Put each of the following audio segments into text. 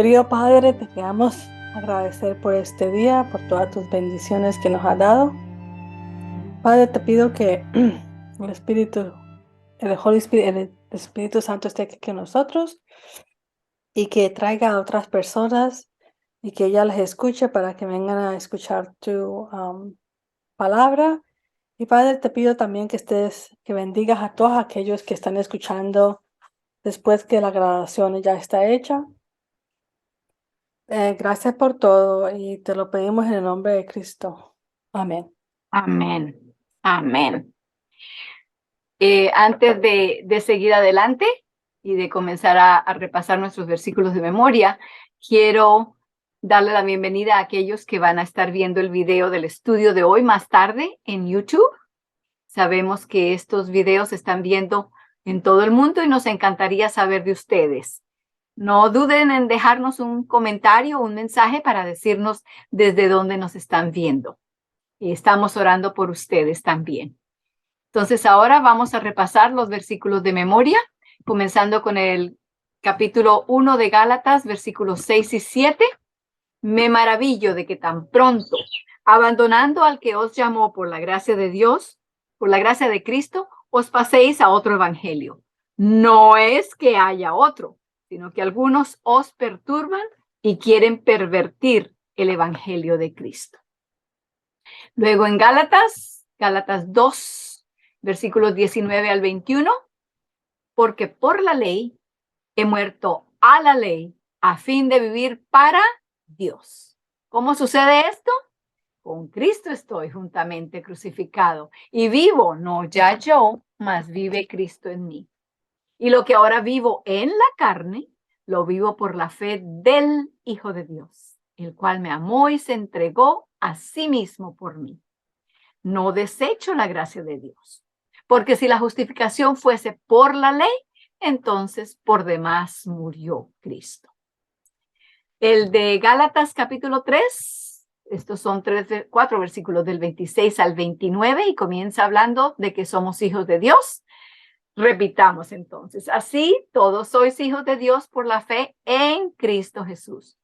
Querido Padre, te queremos agradecer por este día, por todas tus bendiciones que nos has dado. Padre, te pido que el Espíritu, el Holy Spirit, el Espíritu Santo esté aquí con nosotros y que traiga a otras personas y que ella les escuche para que vengan a escuchar tu palabra. Y Padre, te pido también que bendigas a todos aquellos que están escuchando después que la grabación ya está hecha. Gracias por todo y te lo pedimos en el nombre de Cristo. Amén. Amén. Amén. Antes de seguir adelante y de comenzar a repasar nuestros versículos de memoria, quiero darle la bienvenida a aquellos que van a estar viendo el video del estudio de hoy más tarde en YouTube. Sabemos que estos videos se están viendo en todo el mundo y nos encantaría saber de ustedes. No duden en dejarnos un comentario o un mensaje para decirnos desde dónde nos están viendo. Y estamos orando por ustedes también. Entonces ahora vamos a repasar los versículos de memoria, comenzando con el capítulo 1 de Gálatas, versículos 6 y 7. Me maravillo de que tan pronto, abandonando al que os llamó por la gracia de Dios, por la gracia de Cristo, os paséis a otro evangelio. No es que haya otro, sino que algunos os perturban y quieren pervertir el evangelio de Cristo. Luego en Gálatas 2, versículos 19 al 21, porque por la ley he muerto a la ley a fin de vivir para Dios. ¿Cómo sucede esto? Con Cristo estoy juntamente crucificado y vivo, no ya yo, mas vive Cristo en mí. Y lo que ahora vivo en la carne, lo vivo por la fe del Hijo de Dios, el cual me amó y se entregó a sí mismo por mí. No desecho la gracia de Dios, porque si la justificación fuese por la ley, entonces por demás murió Cristo. El de Gálatas capítulo 3, estos son 4 versículos del 26 al 29 y comienza hablando de que somos hijos de Dios. Repitamos entonces, así todos sois hijos de Dios por la fe en Cristo Jesús,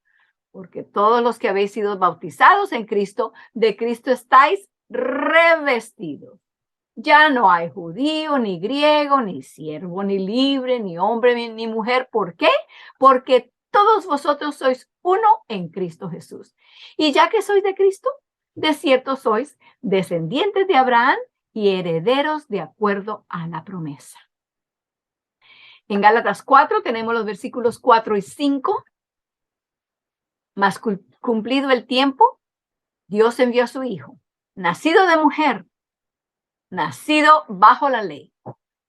porque todos los que habéis sido bautizados en Cristo, de Cristo estáis revestidos. Ya no hay judío, ni griego, ni siervo, ni libre, ni hombre, ni mujer. ¿Por qué? Porque todos vosotros sois uno en Cristo Jesús. Y ya que sois de Cristo, de cierto sois descendientes de Abraham y herederos de acuerdo a la promesa. En Gálatas 4 tenemos los versículos 4 y 5. Mas cumplido el tiempo, Dios envió a su Hijo, nacido de mujer, nacido bajo la ley,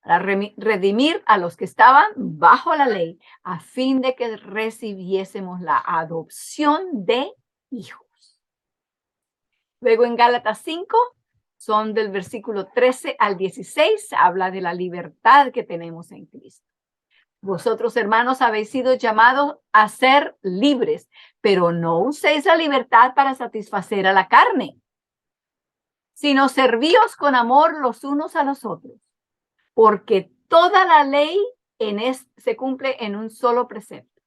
para redimir a los que estaban bajo la ley, a fin de que recibiésemos la adopción de hijos. Luego en Gálatas 5, son del versículo 13 al 16, habla de la libertad que tenemos en Cristo. Vosotros, hermanos, habéis sido llamados a ser libres, pero no uséis la libertad para satisfacer a la carne, sino servíos con amor los unos a los otros, porque toda la ley se cumple en un solo precepto.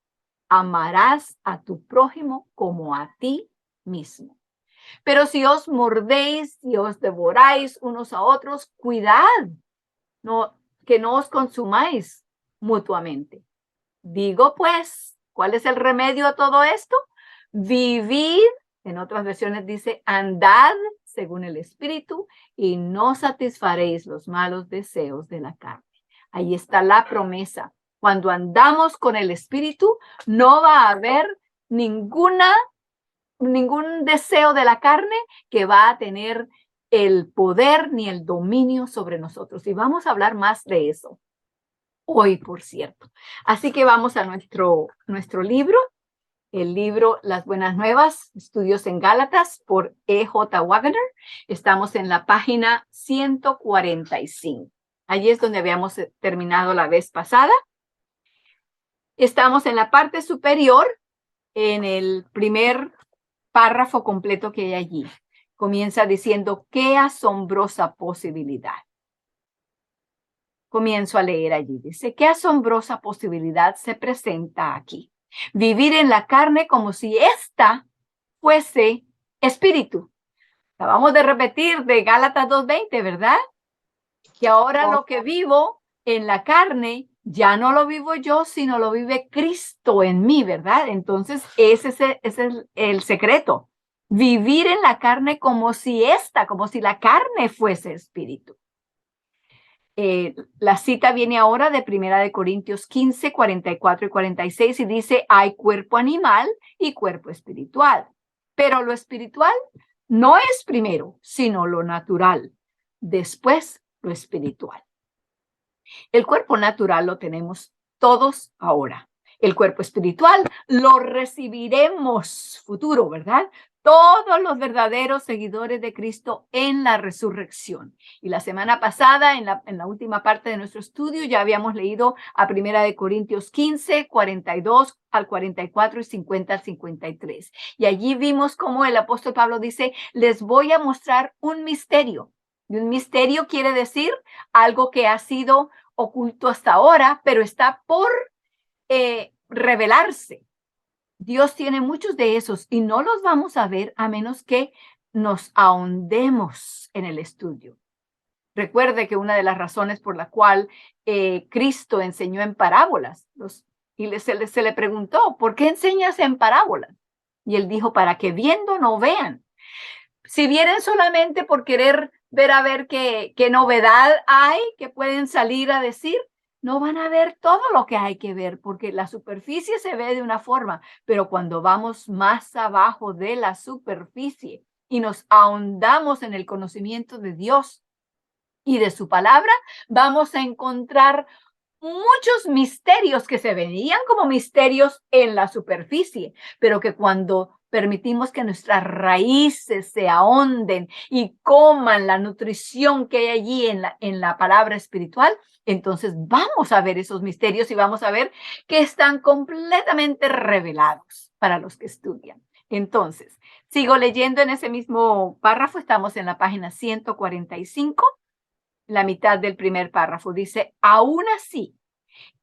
Amarás a tu prójimo como a ti mismo. Pero si os mordéis y os devoráis unos a otros, cuidad, que no os consumáis mutuamente. Digo pues, ¿cuál es el remedio a todo esto? Vivid, en otras versiones dice, andad según el Espíritu y no satisfaréis los malos deseos de la carne. Ahí está la promesa. Cuando andamos con el Espíritu, no va a haber ningún deseo de la carne que va a tener el poder ni el dominio sobre nosotros. Y vamos a hablar más de eso hoy, por cierto. Así que vamos a nuestro libro, el libro Las Buenas Nuevas, Estudios en Gálatas, por E.J. Wagner. Estamos en la página 145. Allí es donde habíamos terminado la vez pasada. Estamos en la parte superior, en el primer párrafo completo que hay allí. Comienza diciendo, qué asombrosa posibilidad. Comienzo a leer allí. Dice, qué asombrosa posibilidad se presenta aquí. Vivir en la carne como si ésta fuese espíritu. Acabamos de repetir de Gálatas 2:20, ¿verdad? Que ahora lo que vivo en la carne, ya no lo vivo yo, sino lo vive Cristo en mí, ¿verdad? Entonces, ese es el secreto. Vivir en la carne como si la carne fuese espíritu. La cita viene ahora de 1 Corintios 15, 44 y 46 y dice, hay cuerpo animal y cuerpo espiritual, pero lo espiritual no es primero, sino lo natural, después lo espiritual. El cuerpo natural lo tenemos todos ahora. El cuerpo espiritual lo recibiremos futuro, ¿verdad? Todos los verdaderos seguidores de Cristo en la resurrección. Y la semana pasada, en la última parte de nuestro estudio, ya habíamos leído a 1 Corintios 15, 42 al 44 y 50 al 53. Y allí vimos cómo el apóstol Pablo dice, les voy a mostrar un misterio. Y un misterio quiere decir algo que ha sido oculto hasta ahora, pero está por revelarse. Dios tiene muchos de esos y no los vamos a ver a menos que nos ahondemos en el estudio. Recuerde que una de las razones por la cual Cristo enseñó en parábolas, se le preguntó, ¿por qué enseñas en parábolas? Y él dijo, para que viendo no vean. Si vienen solamente por querer ver a ver qué novedad hay que pueden salir a decir, no van a ver todo lo que hay que ver, porque la superficie se ve de una forma, pero cuando vamos más abajo de la superficie y nos ahondamos en el conocimiento de Dios y de su palabra, vamos a encontrar muchos misterios que se veían como misterios en la superficie, pero que cuando permitimos que nuestras raíces se ahonden y coman la nutrición que hay allí en la palabra espiritual, entonces vamos a ver esos misterios y vamos a ver que están completamente revelados para los que estudian. Entonces, sigo leyendo en ese mismo párrafo, estamos en la página 145. La mitad del primer párrafo dice, aún así,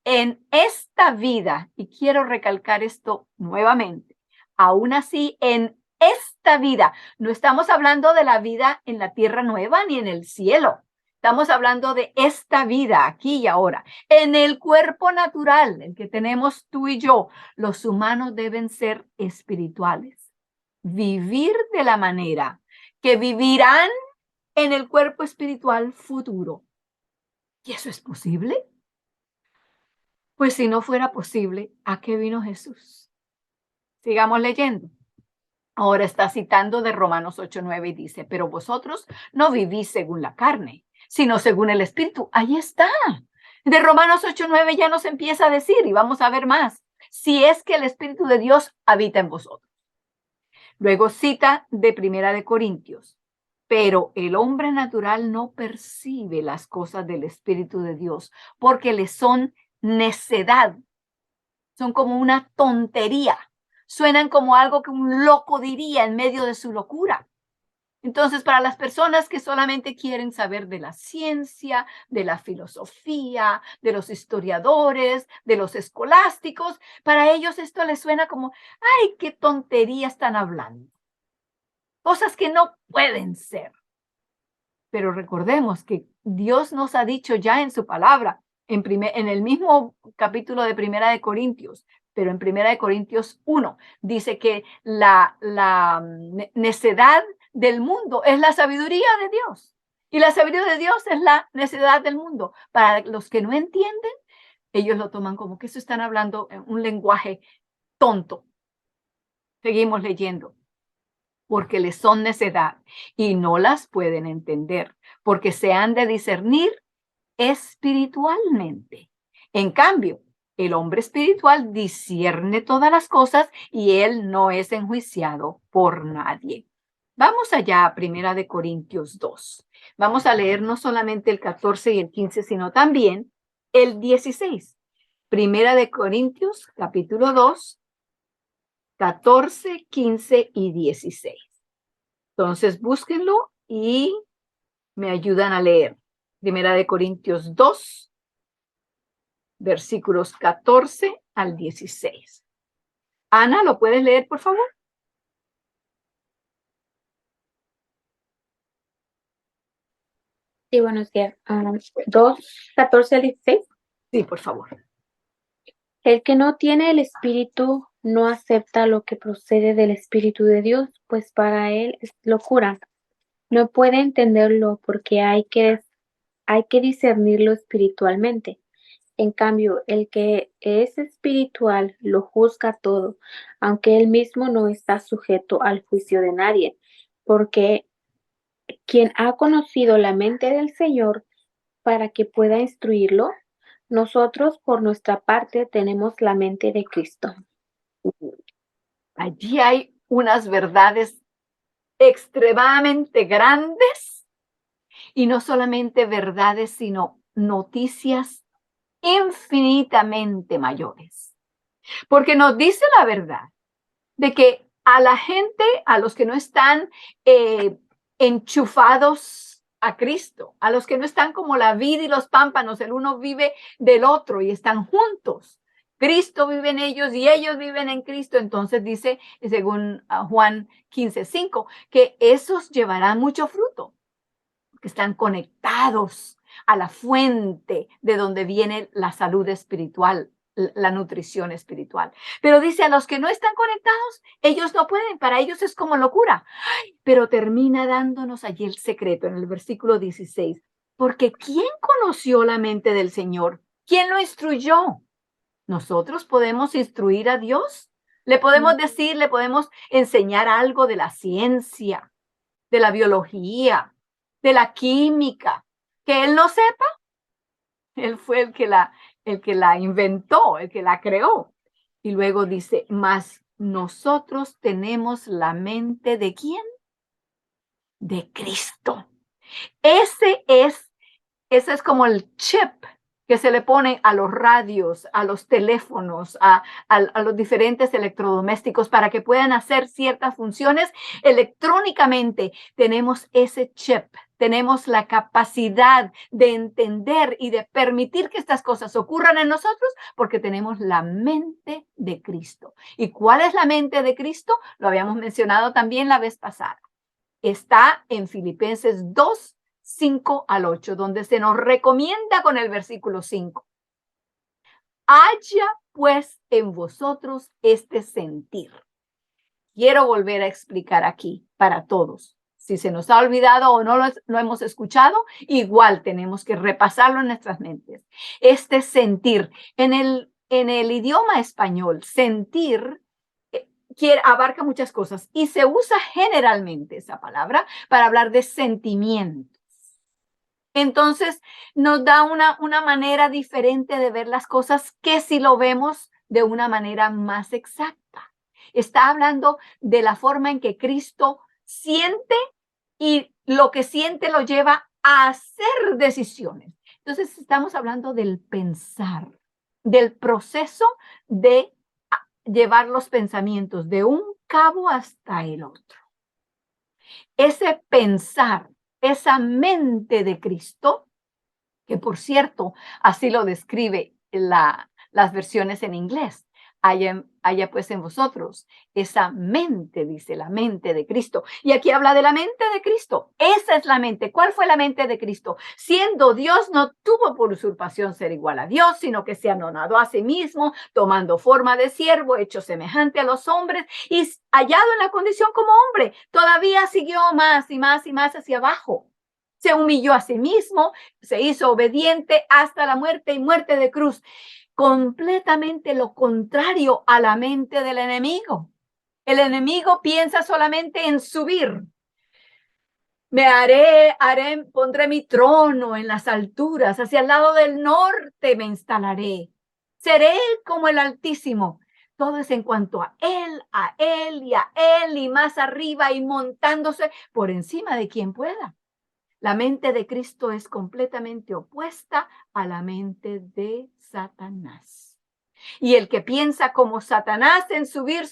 en esta vida, y quiero recalcar esto nuevamente, aún así, en esta vida, no estamos hablando de la vida en la tierra nueva ni en el cielo. Estamos hablando de esta vida, aquí y ahora. En el cuerpo natural, el que tenemos tú y yo, los humanos deben ser espirituales. Vivir de la manera que vivirán en el cuerpo espiritual futuro. ¿Y eso es posible? Pues si no fuera posible, ¿a qué vino Jesús? Sigamos leyendo. Ahora está citando de Romanos 8:9 y dice, pero vosotros no vivís según la carne, sino según el Espíritu. Ahí está. De Romanos 8:9 ya nos empieza a decir, y vamos a ver más, si es que el Espíritu de Dios habita en vosotros. Luego cita de 1 Corintios, pero el hombre natural no percibe las cosas del Espíritu de Dios porque le son necedad. Son como una tontería. Suenan como algo que un loco diría en medio de su locura. Entonces, para las personas que solamente quieren saber de la ciencia, de la filosofía, de los historiadores, de los escolásticos, para ellos esto les suena como, ¡ay, qué tontería están hablando! Cosas que no pueden ser. Pero recordemos que Dios nos ha dicho ya en su palabra, en el mismo capítulo de 1 Corintios, pero en 1 Corintios 1, dice que la necedad del mundo es la sabiduría de Dios. Y la sabiduría de Dios es la necedad del mundo. Para los que no entienden, ellos lo toman como que eso están hablando en un lenguaje tonto. Seguimos leyendo. Porque les son necedad y no las pueden entender, porque se han de discernir espiritualmente. En cambio, el hombre espiritual discierne todas las cosas y él no es enjuiciado por nadie. Vamos allá a 1 Corintios 2. Vamos a leer no solamente el 14 y el 15, sino también el 16. 1 Corintios, capítulo 2, 14, 15 y 16. Entonces, búsquenlo y me ayudan a leer. 1 Corintios 2, versículos 14 al 16. Ana, ¿lo puedes leer, por favor? Sí, buenos días. 2, 14 al 16. Sí, por favor. El que no tiene el Espíritu no acepta lo que procede del Espíritu de Dios, pues para él es locura. No puede entenderlo porque hay que discernirlo espiritualmente. En cambio, el que es espiritual lo juzga todo, aunque él mismo no está sujeto al juicio de nadie, porque quien ha conocido la mente del Señor para que pueda instruirlo, nosotros por nuestra parte tenemos la mente de Cristo. Allí hay unas verdades extremadamente grandes y no solamente verdades, sino noticias infinitamente mayores. Porque nos dice la verdad de que a la gente, a los que no están enchufados a Cristo, a los que no están como la vid y los pámpanos, el uno vive del otro y están juntos. Cristo vive en ellos y ellos viven en Cristo. Entonces dice, según Juan 15:5, que esos llevarán mucho fruto, que están conectados a la fuente de donde viene la salud espiritual, la nutrición espiritual. Pero dice, a los que no están conectados, ellos no pueden, para ellos es como locura. Pero termina dándonos allí el secreto en el versículo 16, porque ¿quién conoció la mente del Señor? ¿Quién lo instruyó? ¿Nosotros podemos instruir a Dios? Le podemos decir, le podemos enseñar algo de la ciencia, de la biología, de la química, que él no sepa. Él fue el que la inventó, el que la creó. Y luego dice, mas nosotros tenemos la mente ¿de quién? De Cristo. Ese es como el chip que se le pone a los radios, a los teléfonos, a los diferentes electrodomésticos para que puedan hacer ciertas funciones electrónicamente. Tenemos ese chip, tenemos la capacidad de entender y de permitir que estas cosas ocurran en nosotros porque tenemos la mente de Cristo. ¿Y cuál es la mente de Cristo? Lo habíamos mencionado también la vez pasada. Está en Filipenses 2:5-8, donde se nos recomienda con el versículo 5. Haya pues en vosotros este sentir. Quiero volver a explicar aquí para todos. Si se nos ha olvidado o no lo hemos escuchado, igual tenemos que repasarlo en nuestras mentes. Este sentir, en el idioma español, sentir abarca muchas cosas y se usa generalmente esa palabra para hablar de sentimientos. Entonces nos da una manera diferente de ver las cosas que si lo vemos de una manera más exacta. Está hablando de la forma en que Cristo siente y lo que siente lo lleva a hacer decisiones. Entonces estamos hablando del pensar, del proceso de llevar los pensamientos de un cabo hasta el otro. Ese pensar, esa mente de Cristo, que por cierto, así lo describe las versiones en inglés. Haya pues en vosotros esa mente, dice, la mente de Cristo. Y aquí habla de la mente de Cristo. Esa es la mente. ¿Cuál fue la mente de Cristo? Siendo Dios, no tuvo por usurpación ser igual a Dios, sino que se anonadó a sí mismo, tomando forma de siervo, hecho semejante a los hombres, y hallado en la condición como hombre, todavía siguió más y más y más hacia abajo. Se humilló a sí mismo, se hizo obediente hasta la muerte y muerte de cruz. Completamente lo contrario a la mente del enemigo. El enemigo piensa solamente en subir. Pondré mi trono en las alturas, hacia el lado del norte me instalaré. Seré como el Altísimo. Todo es en cuanto a él y a él y más arriba y montándose por encima de quien pueda. La mente de Cristo es completamente opuesta a la mente de Satanás. Y el que piensa como Satanás en subir,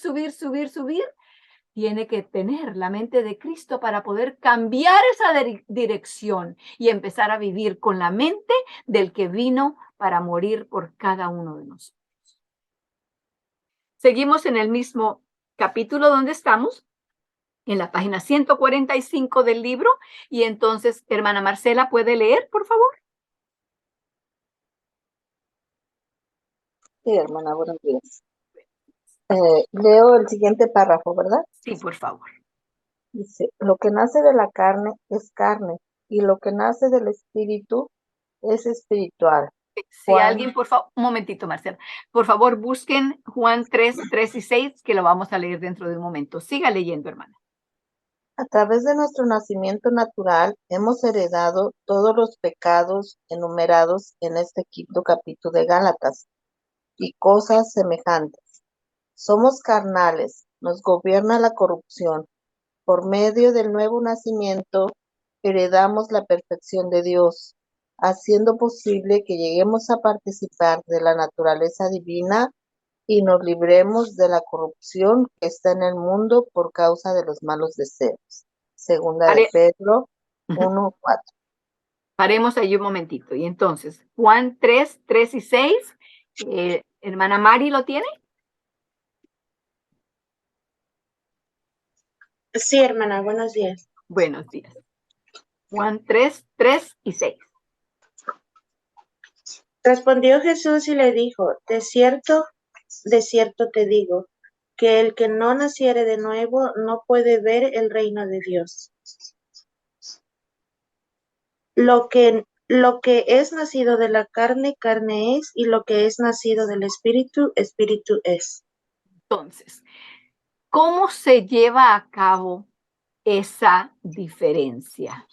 tiene que tener la mente de Cristo para poder cambiar esa dirección y empezar a vivir con la mente del que vino para morir por cada uno de nosotros. Seguimos en el mismo capítulo donde estamos, en la página 145 del libro. Y entonces, hermana Marcela, ¿puede leer, por favor? Sí, hermana, buenos días. Leo el siguiente párrafo, ¿verdad? Sí, por favor. Dice, lo que nace de la carne es carne, y lo que nace del espíritu es espiritual. Si Juan, alguien, por favor, un momentito, Marcela. Por favor, busquen Juan 3 y 6, que lo vamos a leer dentro de un momento. Siga leyendo, hermana. a través de nuestro nacimiento natural, hemos heredado todos los pecados enumerados en este quinto capítulo de Gálatas y cosas semejantes. Somos carnales, nos gobierna la corrupción. Por medio del nuevo nacimiento, heredamos la perfección de Dios, haciendo posible que lleguemos a participar de la naturaleza divina y nos libremos de la corrupción que está en el mundo por causa de los malos deseos. Segunda de Pedro 1:4. Paremos ahí un momentito. Y entonces, Juan 3 y 6, hermana Mari, ¿lo tiene? Sí, hermana, buenos días. Buenos días. Juan 3 y 6. Respondió Jesús y le dijo, de cierto te digo, que el que no naciere de nuevo no puede ver el reino de Dios. Lo que es nacido de la carne, carne es, y lo que es nacido del espíritu, espíritu es. Entonces, ¿cómo se lleva a cabo esa diferencia?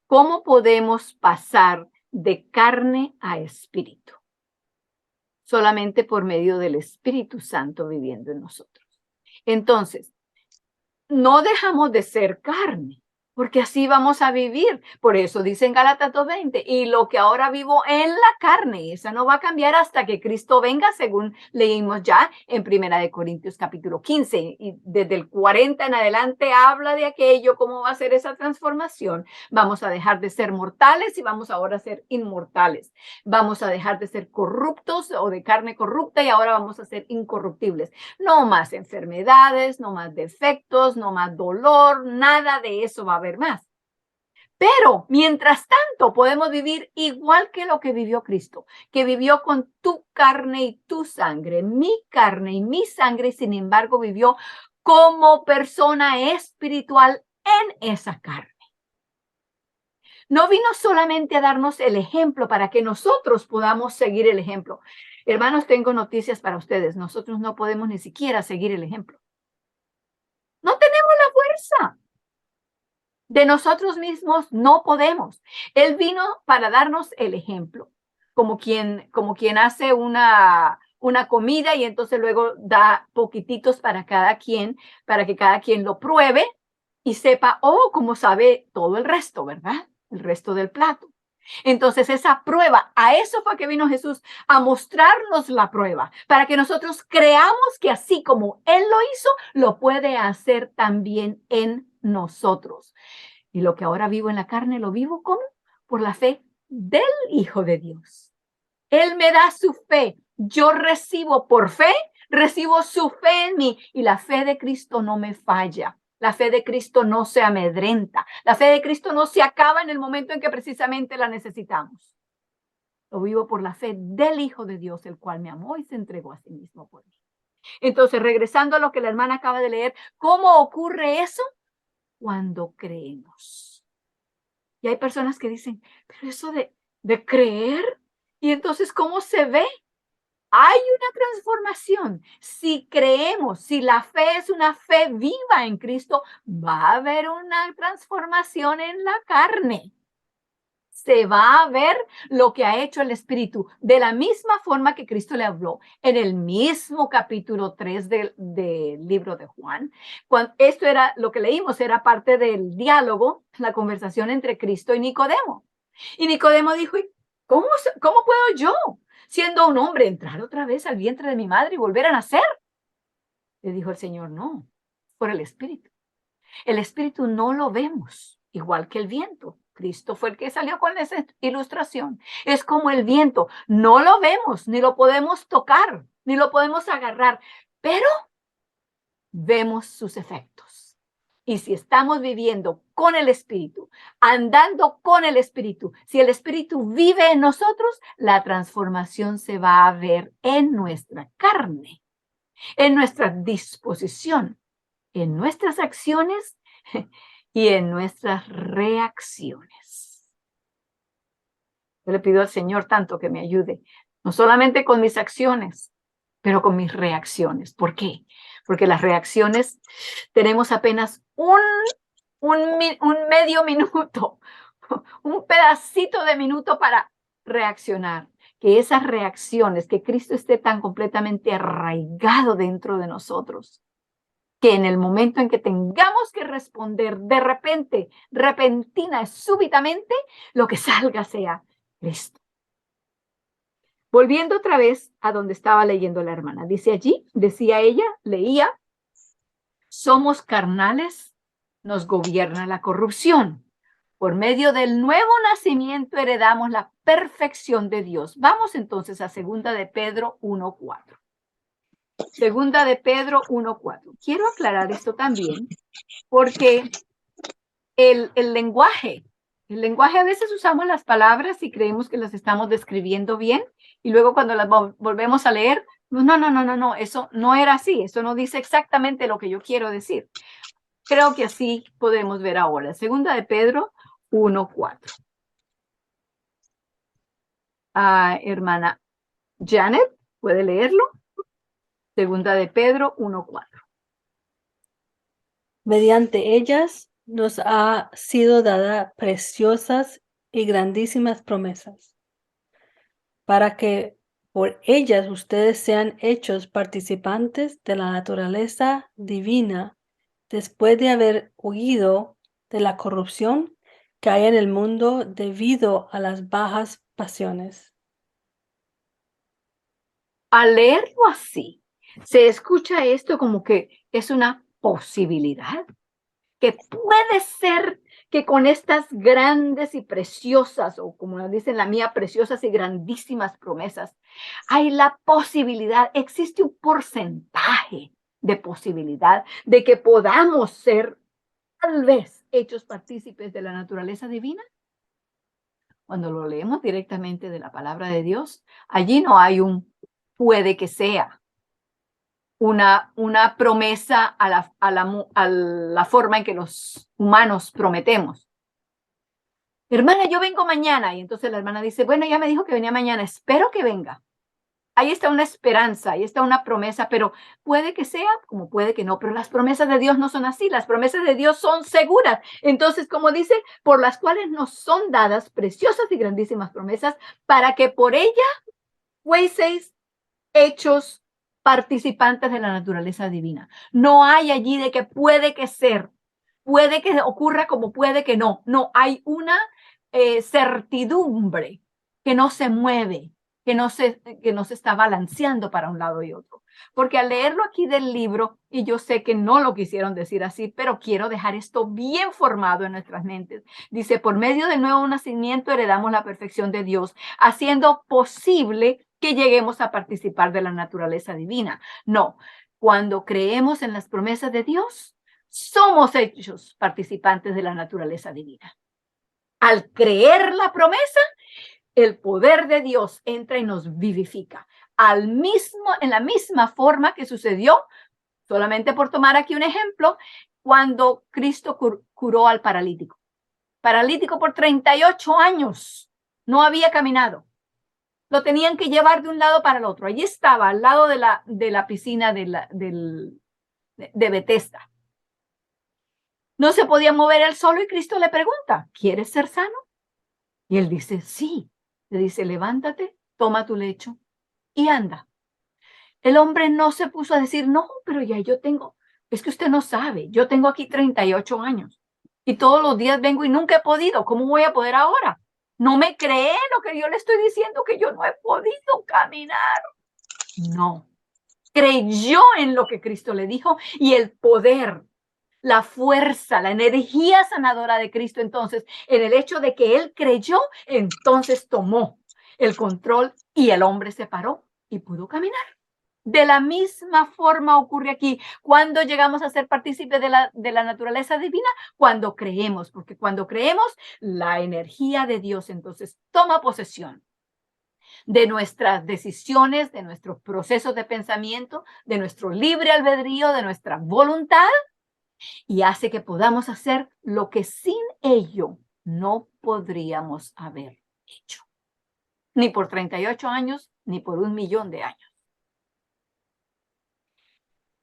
¿Cómo podemos pasar de carne a espíritu? Solamente por medio del Espíritu Santo viviendo en nosotros. Entonces, no dejamos de ser carne, porque así vamos a vivir. Por eso dice en Gálatas 2:20, y lo que ahora vivo en la carne, esa no va a cambiar hasta que Cristo venga, según leímos ya en 1 Corintios capítulo 15, y desde el 40 en adelante habla de aquello, cómo va a ser esa transformación. Vamos a dejar de ser mortales y vamos ahora a ser inmortales. Vamos a dejar de ser corruptos o de carne corrupta y ahora vamos a ser incorruptibles. No más enfermedades, no más defectos, no más dolor, nada de eso va a haber más. Pero mientras tanto podemos vivir igual que lo que vivió Cristo, que vivió con tu carne y tu sangre, mi carne y mi sangre, y sin embargo vivió como persona espiritual en esa carne. No vino solamente a darnos el ejemplo para que nosotros podamos seguir el ejemplo. Hermanos, tengo noticias para ustedes. Nosotros no podemos ni siquiera seguir el ejemplo. No tenemos la fuerza. De nosotros mismos no podemos. Él vino para darnos el ejemplo, como quien hace una comida y entonces luego da poquititos para cada quien, para que cada quien lo pruebe y sepa, cómo sabe todo el resto, ¿verdad? El resto del plato. Entonces esa prueba, a eso fue que vino Jesús, a mostrarnos la prueba, para que nosotros creamos que así como Él lo hizo, lo puede hacer también en nosotros. Y lo que ahora vivo en la carne, lo vivo ¿cómo? Por la fe del Hijo de Dios. Él me da su fe. Yo recibo por fe, recibo su fe en mí y la fe de Cristo no me falla. La fe de Cristo no se amedrenta. La fe de Cristo no se acaba en el momento en que precisamente la necesitamos. Lo vivo por la fe del Hijo de Dios, el cual me amó y se entregó a sí mismo por mí. Entonces, regresando a lo que la hermana acaba de leer, ¿cómo ocurre eso? Cuando creemos. Y hay personas que dicen, pero eso de creer, y entonces, ¿cómo se ve? Hay una transformación. Si creemos, si la fe es una fe viva en Cristo, va a haber una transformación en la carne. Se va a ver lo que ha hecho el Espíritu, de la misma forma que Cristo le habló en el mismo capítulo 3 del libro de Juan. Cuando esto era lo que leímos, era parte del diálogo, la conversación entre Cristo y Nicodemo. Y Nicodemo dijo, ¿cómo puedo yo, siendo un hombre, entrar otra vez al vientre de mi madre y volver a nacer? Le dijo el Señor, no, por el Espíritu. El Espíritu no lo vemos, igual que el viento. Cristo fue el que salió con esa ilustración. Es como el viento, no lo vemos, ni lo podemos tocar, ni lo podemos agarrar, pero vemos sus efectos. Y si estamos viviendo con el Espíritu, andando con el Espíritu, si el Espíritu vive en nosotros, la transformación se va a ver en nuestra carne, en nuestra disposición, en nuestras acciones y en nuestras reacciones. Yo le pido al Señor tanto que me ayude, no solamente con mis acciones, pero con mis reacciones. ¿Por qué? Porque las reacciones tenemos apenas un medio minuto, un pedacito de minuto para reaccionar. Que esas reacciones, que Cristo esté tan completamente arraigado dentro de nosotros, que en el momento en que tengamos que responder de repente, repentina, súbitamente, lo que salga sea Cristo. Volviendo otra vez a donde estaba leyendo la hermana. Dice allí, decía ella, leía, somos carnales, nos gobierna la corrupción. Por medio del nuevo nacimiento heredamos la perfección de Dios. Vamos entonces a 2 de Pedro 1:4. 2 de Pedro 1:4. Quiero aclarar esto también porque el lenguaje a veces usamos las palabras y creemos que las estamos describiendo bien y luego cuando las volvemos a leer, no, eso no era así, eso no dice exactamente lo que yo quiero decir. Creo que así podemos ver ahora. 2 de Pedro 1:4. Hermana Janet, ¿puede leerlo? 2 de Pedro 1:4. Mediante ellas nos ha sido dada preciosas y grandísimas promesas, para que por ellas ustedes sean hechos participantes de la naturaleza divina, después de haber huido de la corrupción que hay en el mundo debido a las bajas pasiones. Al leerlo así, se escucha esto como que es una posibilidad, que puede ser que con estas grandes y preciosas, o como nos dicen la mía, preciosas y grandísimas promesas, hay la posibilidad, existe un porcentaje de posibilidad de que podamos ser tal vez hechos partícipes de la naturaleza divina. Cuando lo leemos directamente de la palabra de Dios, allí no hay un puede que sea una promesa a la forma en que los humanos prometemos. Hermana, yo vengo mañana. Y entonces la hermana dice, bueno, ya me dijo que venía mañana, espero que venga. Ahí está una esperanza, ahí está una promesa, pero puede que sea, como puede que no, pero las promesas de Dios no son así, las promesas de Dios son seguras. Entonces, como dice, por las cuales nos son dadas preciosas y grandísimas promesas, para que por ella fueseis hechos participantes de la naturaleza divina. No hay allí de que puede que ser, puede que ocurra como puede que no. No, hay una certidumbre que no se mueve, que no se está balanceando para un lado y otro. Porque al leerlo aquí del libro, y yo sé que no lo quisieron decir así, pero quiero dejar esto bien formado en nuestras mentes. Dice, por medio del nuevo nacimiento heredamos la perfección de Dios, haciendo posible que lleguemos a participar de la naturaleza divina. No, cuando creemos en las promesas de Dios, somos hechos participantes de la naturaleza divina. Al creer la promesa, el poder de Dios entra y nos vivifica. En la misma forma que sucedió, solamente por tomar aquí un ejemplo, cuando Cristo curó al paralítico. Paralítico por 38 años, no había caminado. Lo tenían que llevar de un lado para el otro. Allí estaba, al lado de la piscina de Bethesda. No se podía mover él solo y Cristo le pregunta, ¿quieres ser sano? Y él dice, sí. Le dice, levántate, toma tu lecho y anda. El hombre no se puso a decir, no, pero ya yo tengo, es que usted no sabe, yo tengo aquí 38 años y todos los días vengo y nunca he podido. ¿Cómo voy a poder ahora? No me cree lo que yo le estoy diciendo, que yo no he podido caminar. No. Creyó en lo que Cristo le dijo y el poder, la fuerza, la energía sanadora de Cristo, entonces, en el hecho de que él creyó, entonces tomó el control y el hombre se paró y pudo caminar. De la misma forma ocurre aquí. Cuando llegamos a ser partícipes de la naturaleza divina, cuando creemos, porque cuando creemos, la energía de Dios entonces toma posesión de nuestras decisiones, de nuestros procesos de pensamiento, de nuestro libre albedrío, de nuestra voluntad, y hace que podamos hacer lo que sin ello no podríamos haber hecho. Ni por 38 años, ni por 1.000.000 de años.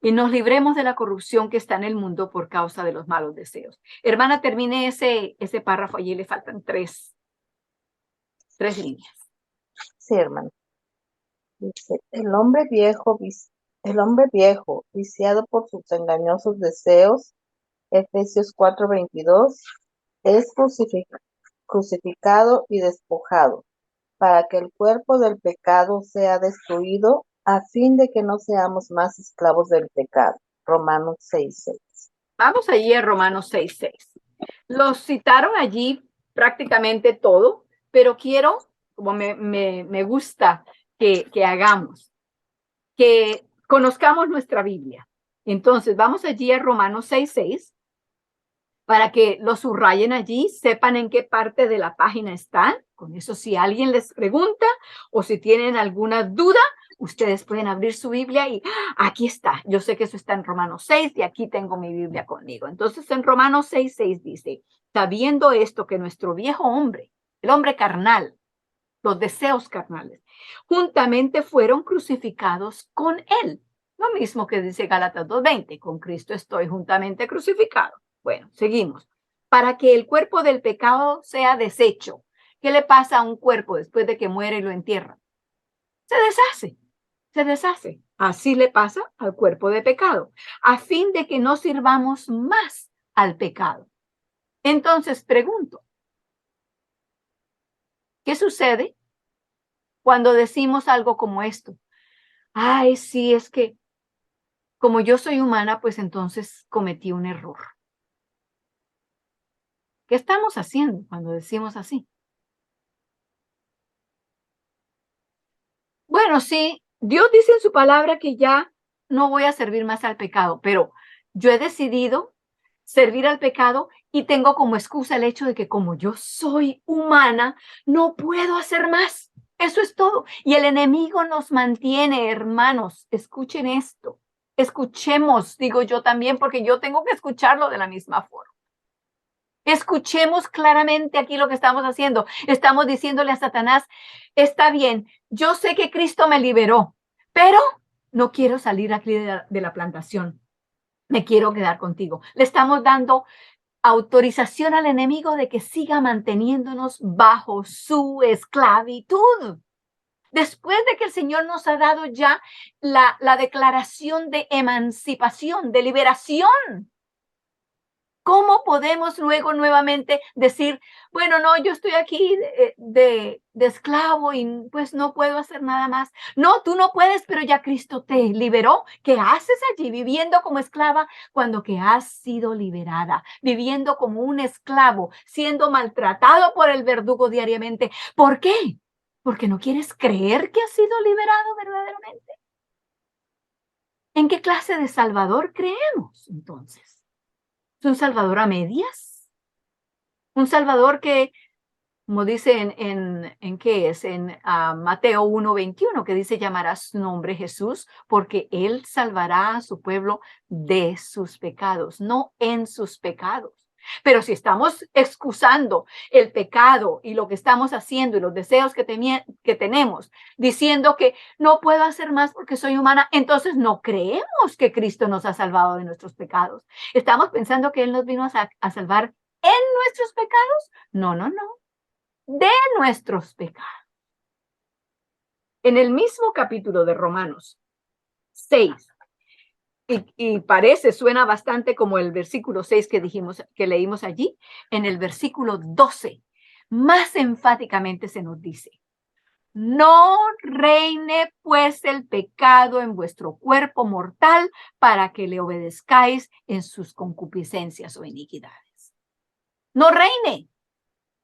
Y nos libremos de la corrupción que está en el mundo por causa de los malos deseos. Hermana, termine ese párrafo. Allí le faltan tres líneas. Sí, hermano. Dice, el hombre viejo, viciado por sus engañosos deseos, Efesios 4:22, es crucificado y despojado, para que el cuerpo del pecado sea destruido, a fin de que no seamos más esclavos del pecado. Romanos 6:6. Vamos allí a Romanos 6:6. Los citaron allí prácticamente todo, pero quiero, como me gusta que hagamos, que conozcamos nuestra Biblia. Entonces, vamos allí a Romanos 6:6 para que lo subrayen allí, sepan en qué parte de la página están. Con eso, si alguien les pregunta o si tienen alguna duda, ustedes pueden abrir su Biblia y aquí está. Yo sé que eso está en Romanos 6 y aquí tengo mi Biblia conmigo. Entonces, en Romanos 6:6 dice, sabiendo esto que nuestro viejo hombre, el hombre carnal, los deseos carnales, juntamente fueron crucificados con él. Lo mismo que dice Gálatas 2:20, con Cristo estoy juntamente crucificado. Bueno, seguimos. Para que el cuerpo del pecado sea deshecho. ¿Qué le pasa a un cuerpo después de que muere y lo entierran? Se deshace. Así le pasa al cuerpo de pecado, a fin de que no sirvamos más al pecado. Entonces pregunto, ¿qué sucede cuando decimos algo como esto? Ay, sí, es que como yo soy humana, pues entonces cometí un error. ¿Qué estamos haciendo cuando decimos así? Bueno, sí, Dios dice en su palabra que ya no voy a servir más al pecado, pero yo he decidido servir al pecado y tengo como excusa el hecho de que como yo soy humana, no puedo hacer más. Eso es todo. Y el enemigo nos mantiene, hermanos. Escuchen esto. Escuchemos, digo yo también, porque yo tengo que escucharlo de la misma forma. Escuchemos claramente aquí lo que estamos haciendo. Estamos diciéndole a Satanás, está bien, yo sé que Cristo me liberó, pero no quiero salir aquí de la plantación. Me quiero quedar contigo. Le estamos dando autorización al enemigo de que siga manteniéndonos bajo su esclavitud. Después de que el Señor nos ha dado ya la declaración de emancipación, de liberación, ¿cómo podemos luego nuevamente decir, bueno, no, yo estoy aquí de esclavo y pues no puedo hacer nada más? No, tú no puedes, pero ya Cristo te liberó. ¿Qué haces allí viviendo como esclava cuando que has sido liberada? Viviendo como un esclavo, siendo maltratado por el verdugo diariamente. ¿Por qué? Porque no quieres creer que has sido liberado verdaderamente. ¿En qué clase de Salvador creemos entonces? ¿Es un Salvador a medias? Un Salvador que, como dice en ¿qué es? En Mateo 1:21, que dice, llamarás su nombre Jesús, porque Él salvará a su pueblo de sus pecados, no en sus pecados. Pero si estamos excusando el pecado y lo que estamos haciendo y los deseos que tenemos, diciendo que no puedo hacer más porque soy humana, entonces no creemos que Cristo nos ha salvado de nuestros pecados. ¿Estamos pensando que Él nos vino a salvar en nuestros pecados? No, no, no. De nuestros pecados. En el mismo capítulo de Romanos 6, suena bastante como el versículo 6 que leímos allí, en el versículo 12, más enfáticamente se nos dice, no reine pues el pecado en vuestro cuerpo mortal para que le obedezcáis en sus concupiscencias o iniquidades. No reine.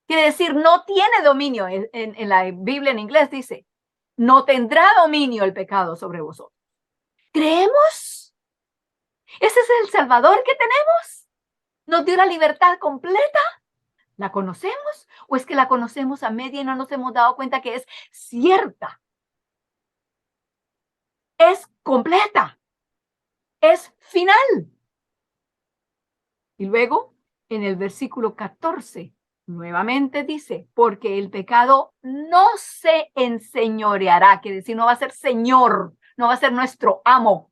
Quiere decir, no tiene dominio. En la Biblia en inglés dice, no tendrá dominio el pecado sobre vosotros. ¿Creemos? ¿Ese es el Salvador que tenemos? ¿Nos dio la libertad completa? ¿La conocemos? ¿O es que la conocemos a media y no nos hemos dado cuenta que es cierta? Es completa. Es final. Y luego, en el versículo 14, nuevamente dice, porque el pecado no se enseñoreará, que decir, no va a ser señor, no va a ser nuestro amo.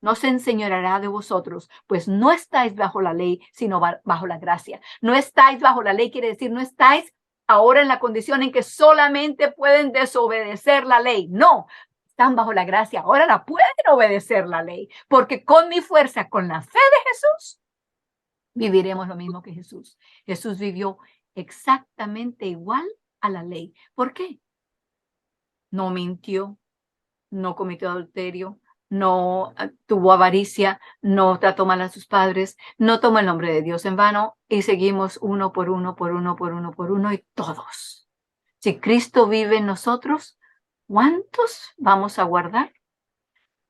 No se enseñoreará de vosotros, pues no estáis bajo la ley, sino bajo la gracia. No estáis bajo la ley, quiere decir, no estáis ahora en la condición en que solamente pueden desobedecer la ley. No, están bajo la gracia. Ahora la pueden obedecer la ley, porque con mi fuerza, con la fe de Jesús, viviremos lo mismo que Jesús. Jesús vivió exactamente igual a la ley. ¿Por qué? No mintió, no cometió adulterio, no tuvo avaricia, no trató mal a sus padres, no tomó el nombre de Dios en vano y seguimos uno por uno, por uno, por uno, por uno y todos. Si Cristo vive en nosotros, ¿cuántos vamos a guardar?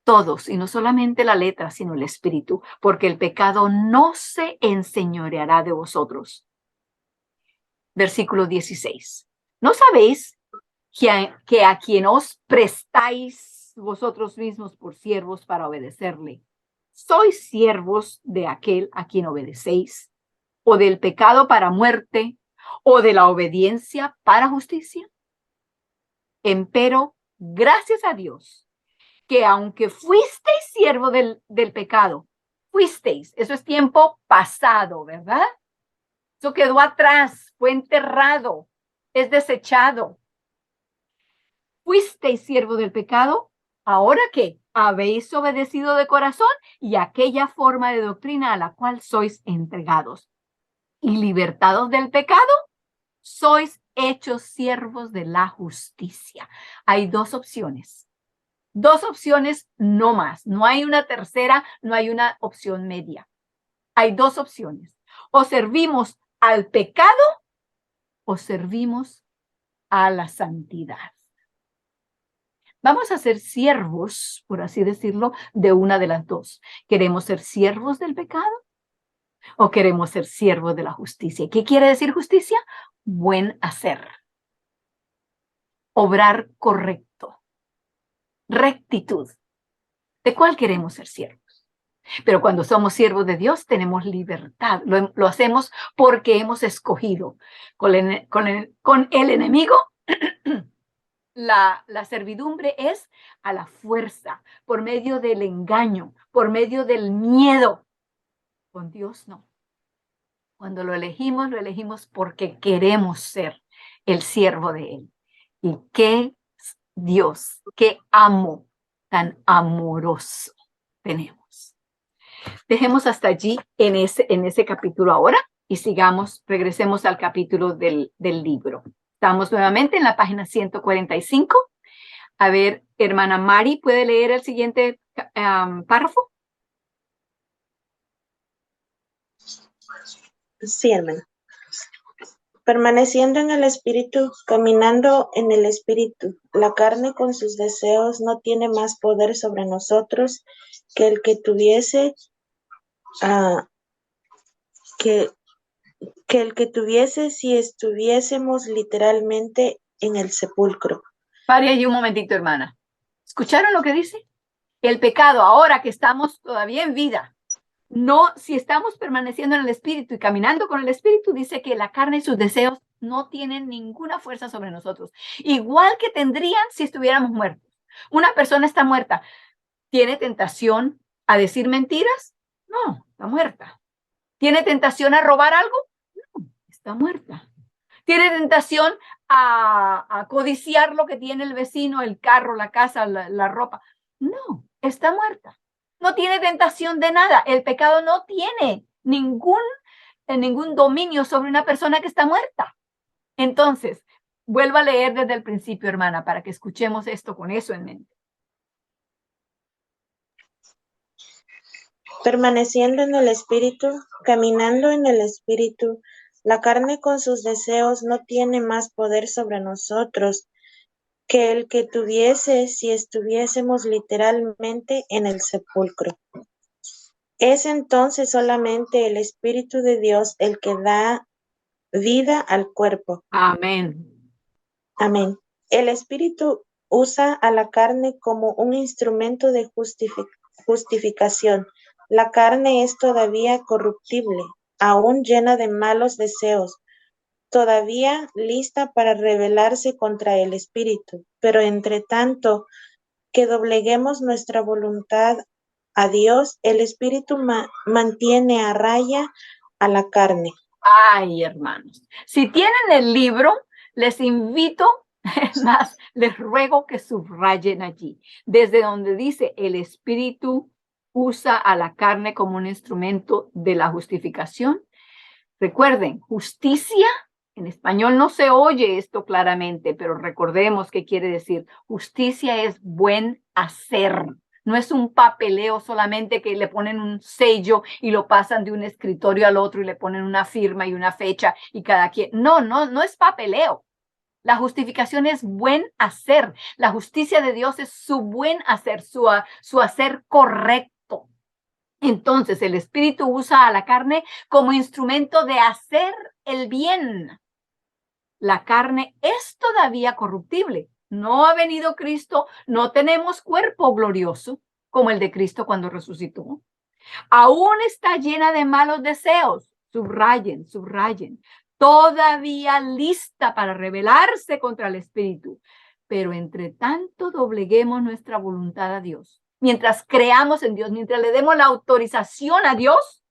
Todos, y no solamente la letra, sino el espíritu, porque el pecado no se enseñoreará de vosotros. Versículo 16. ¿No sabéis que a quien os prestáis vosotros mismos por siervos para obedecerle, sois siervos de aquel a quien obedecéis, o del pecado para muerte, o de la obediencia para justicia? Empero, gracias a Dios, que aunque fuisteis siervo del pecado, fuisteis, eso es tiempo pasado, ¿verdad? Eso quedó atrás, fue enterrado, es desechado. Fuisteis siervo del pecado, ¿ahora qué? Habéis obedecido de corazón y aquella forma de doctrina a la cual sois entregados. Y libertados del pecado, sois hechos siervos de la justicia. Hay dos opciones no más. No hay una tercera, no hay una opción media. Hay dos opciones. O servimos al pecado o servimos a la santidad. Vamos a ser siervos, por así decirlo, de una de las dos. ¿Queremos ser siervos del pecado o queremos ser siervos de la justicia? ¿Qué quiere decir justicia? Buen hacer. Obrar correcto. Rectitud. ¿De cuál queremos ser siervos? Pero cuando somos siervos de Dios tenemos libertad. Lo hacemos porque hemos escogido. Con el enemigo la servidumbre es a la fuerza, por medio del engaño, por medio del miedo. Con Dios no. Cuando lo elegimos porque queremos ser el siervo de Él. Y qué Dios, qué amo tan amoroso tenemos. Dejemos hasta allí en ese capítulo ahora y regresemos al capítulo del libro. Estamos nuevamente en la página 145. A ver, hermana Mari, ¿puede leer el siguiente párrafo? Sí, hermana. Permaneciendo en el espíritu, caminando en el espíritu, la carne con sus deseos no tiene más poder sobre nosotros que el que tuviese que el que tuviese si estuviésemos literalmente en el sepulcro. Pare ahí un momentito, hermana. ¿Escucharon lo que dice? El pecado, ahora que estamos todavía en vida, no, si estamos permaneciendo en el espíritu y caminando con el espíritu, dice que la carne y sus deseos no tienen ninguna fuerza sobre nosotros. Igual que tendrían si estuviéramos muertos. Una persona está muerta. ¿Tiene tentación a decir mentiras? No, está muerta. ¿Tiene tentación a robar algo? No, está muerta. ¿Tiene tentación a codiciar lo que tiene el vecino, el carro, la casa, la ropa? No, está muerta. No tiene tentación de nada. El pecado no tiene ningún dominio sobre una persona que está muerta. Entonces, vuelva a leer desde el principio, hermana, para que escuchemos esto con eso en mente. Permaneciendo en el espíritu, caminando en el espíritu, la carne con sus deseos no tiene más poder sobre nosotros que el que tuviese si estuviésemos literalmente en el sepulcro. Es entonces solamente el Espíritu de Dios el que da vida al cuerpo. Amén. Amén. El Espíritu usa a la carne como un instrumento de justificación. La carne es todavía corruptible, aún llena de malos deseos, todavía lista para rebelarse contra el Espíritu. Pero entre tanto que dobleguemos nuestra voluntad a Dios, el Espíritu mantiene a raya a la carne. Ay, hermanos, si tienen el libro, les invito, es más, les ruego que subrayen allí, desde donde dice el Espíritu usa a la carne como un instrumento de la justificación. Recuerden, justicia, en español no se oye esto claramente, pero recordemos qué quiere decir. Justicia es buen hacer. No es un papeleo solamente que le ponen un sello y lo pasan de un escritorio al otro y le ponen una firma y una fecha y cada quien. No es papeleo. La justificación es buen hacer. La justicia de Dios es su buen hacer, su hacer correcto. Entonces, el Espíritu usa a la carne como instrumento de hacer el bien. La carne es todavía corruptible. No ha venido Cristo, no tenemos cuerpo glorioso como el de Cristo cuando resucitó. Aún está llena de malos deseos. Subrayen, subrayen. Todavía lista para rebelarse contra el Espíritu. Pero entre tanto dobleguemos nuestra voluntad a Dios. Mientras creamos en Dios, mientras le demos la autorización a Dios,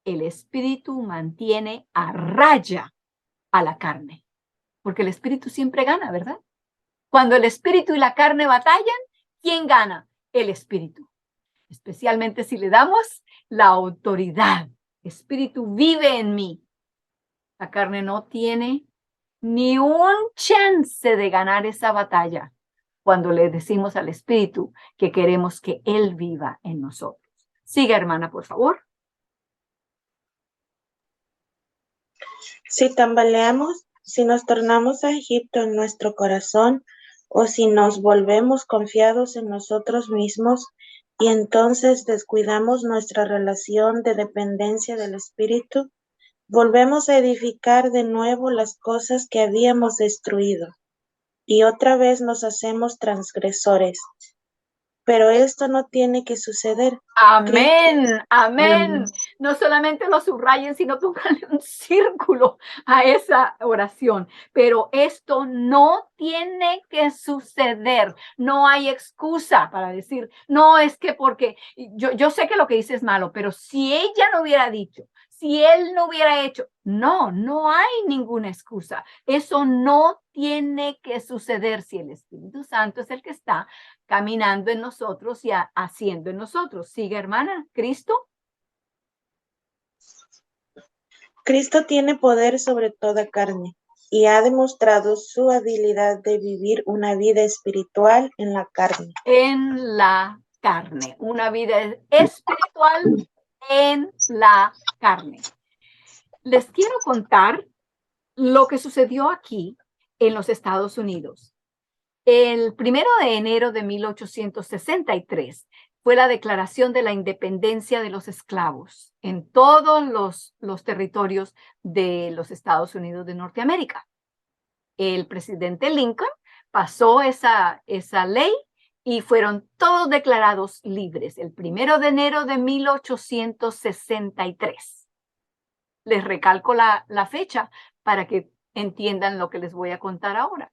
el Espíritu mantiene a raya a la carne. Porque el Espíritu siempre gana, ¿verdad? Cuando el Espíritu y la carne batallan, ¿quién gana? El Espíritu. Especialmente si le damos la autoridad. Espíritu vive en mí. La carne no tiene ni un chance de ganar esa batalla cuando le decimos al Espíritu que queremos que Él viva en nosotros. Siga, hermana, por favor. Si tambaleamos, si nos tornamos a Egipto en nuestro corazón, o si nos volvemos confiados en nosotros mismos, y entonces descuidamos nuestra relación de dependencia del Espíritu, volvemos a edificar de nuevo las cosas que habíamos destruido, y otra vez nos hacemos transgresores. Pero esto no tiene que suceder. Amén, amén. No solamente lo subrayen, sino pónganle un círculo a esa oración. Pero esto no tiene que suceder. No hay excusa para decir, no es que porque yo sé que lo que dice es malo, pero si ella no hubiera dicho, si él no hubiera hecho, no hay ninguna excusa. Eso no tiene que suceder si el Espíritu Santo es el que está caminando en nosotros y haciendo en nosotros. Sigue, hermana, Cristo. Cristo tiene poder sobre toda carne y ha demostrado su habilidad de vivir una vida espiritual en la carne. En la carne, una vida espiritual en la carne. Les quiero contar lo que sucedió aquí en los Estados Unidos. El 1 de enero de 1863 fue la declaración de la independencia de los esclavos en todos los territorios de los Estados Unidos de Norteamérica. El presidente Lincoln pasó esa ley y fueron todos declarados libres el 1 de enero de 1863. Les recalco la fecha para que entiendan lo que les voy a contar ahora.